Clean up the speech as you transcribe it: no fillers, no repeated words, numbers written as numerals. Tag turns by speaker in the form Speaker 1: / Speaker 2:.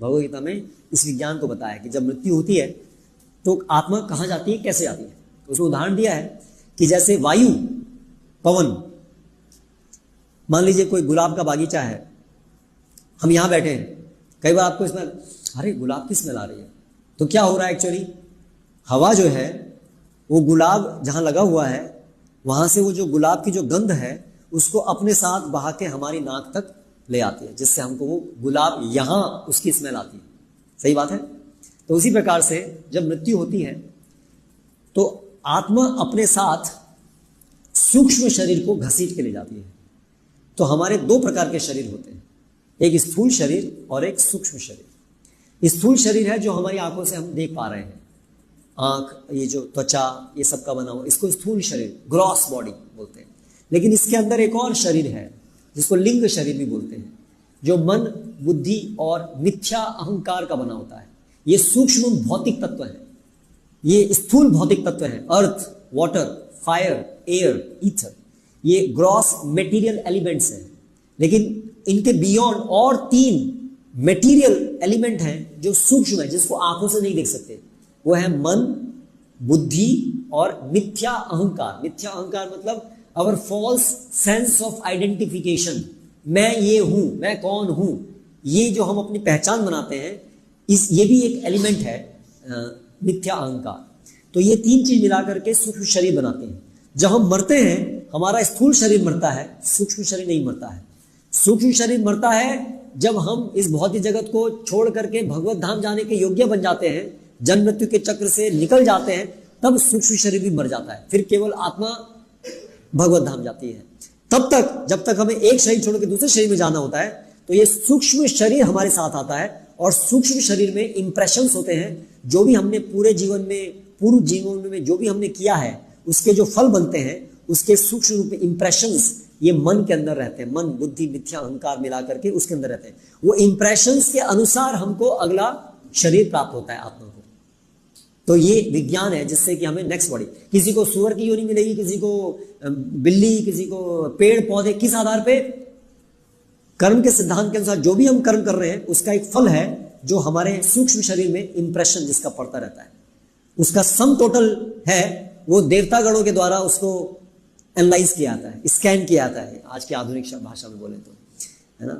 Speaker 1: भगवद गीता में इस विज्ञान को बताया कि जब मृत्यु होती है तो आत्मा कहाँ जाती है, कैसे जाती है। तो उसमें उदाहरण दिया है कि जैसे वायु, पवन, मान लीजिए कोई गुलाब का बागीचा है, हम यहां बैठे हैं, कई बार आपको इसमें अरे गुलाब की स्मेल आ रही है, तो क्या हो रहा है एक्चुअली, हवा जो है वो गुलाब जहां लगा हुआ है वहां से वो जो गुलाब की जो गंध है उसको अपने साथ बहा के हमारी नाक तक ले आती है, जिससे हमको वो गुलाब यहां उसकी स्मेल आती है। सही बात है। तो उसी प्रकार से जब मृत्यु होती है तो आत्मा अपने साथ सूक्ष्म शरीर को घसीट के ले जाती है। तो हमारे दो प्रकार के शरीर होते हैं, एक स्थूल शरीर और एक सूक्ष्म शरीर। स्थूल शरीर है जो हमारी आंखों से हम देख पा रहे हैं, आंख, ये जो त्वचा, ये सब का बना हुआ, इसको स्थूल शरीर, ग्रॉस बॉडी बोलते हैं। लेकिन इसके अंदर एक और शरीर है जिसको लिंग शरीर भी बोलते हैं, जो मन, बुद्धि और मिथ्या अहंकार का बना होता है। ये सूक्ष्म भौतिक तत्व है, ये स्थूल भौतिक तत्व है, अर्थ, वाटर, फायर, एयर, ईथर, ये ग्रॉस मेटीरियल एलिमेंट्स हैं। लेकिन इनके बियॉन्ड और 3 मेटीरियल एलिमेंट हैं जो सूक्ष्म है, जिसको आंखों से नहीं देख सकते। वो है मन, बुद्धि और मिथ्या अहंकार। मिथ्या अहंकार मतलब अवर फॉल्स सेंस ऑफ आइडेंटिफिकेशन, मैं ये हूं, मैं कौन हूं, ये जो हम अपनी पहचान बनाते हैं, ये भी एक एलिमेंट है मिथ्या अहंकार। तो ये 3 चीज मिलाकर के सूक्ष्म शरीर बनाते हैं। जब हम मरते हैं हमारा स्थूल शरीर मरता है, सूक्ष्म शरीर नहीं मरता है। सूक्ष्म शरीर मरता है जब हम इस भौतिक जगत को छोड़ करके भगवत धाम जाने के योग्य बन जाते हैं, जन्म मृत्यु के चक्र से निकल जाते हैं, तब सूक्ष्म शरीर भी मर जाता है। फिर केवल आत्मा भगवत धाम जाती है। तब तक जब तक हमें एक शरीर छोड़ के दूसरे शरीर में जाना होता है तो ये सूक्ष्म शरीर हमारे साथ आता है, और सूक्ष्म शरीर में इंप्रेशंस होते हैं। जो भी हमने पूर्व जीवन में जो भी हमने किया है उसके जो फल बनते हैं, उसके सूक्ष्म रूप में इंप्रेशंस ये मन के अंदर रहते हैं। मन, बुद्धि, मिथ्या अहंकार मिला करके उसके अंदर रहते हैं। वो इंप्रेशंस के अनुसार हमको अगला शरीर प्राप्त होता है आत्मा को। तो ये विज्ञान है जिससे कि हमें नेक्स्ट बॉडी, किसी को सुअर की योनि मिलेगी, किसी को बिल्ली, किसी को पेड़ पौधे, किस आधार पे, कर्म के सिद्धांत के अनुसार जो भी हम कर्म कर रहे हैं उसका एक फल है जो हमारे सूक्ष्म शरीर में इंप्रेशन जिसका पड़ता रहता है। उसका सम टोटल है, वो देवता गणों के द्वारा उसको एनालाइज किया जाता है, स्कैन किया जाता है, आज की आधुनिक भाषा में बोले तो, है ना।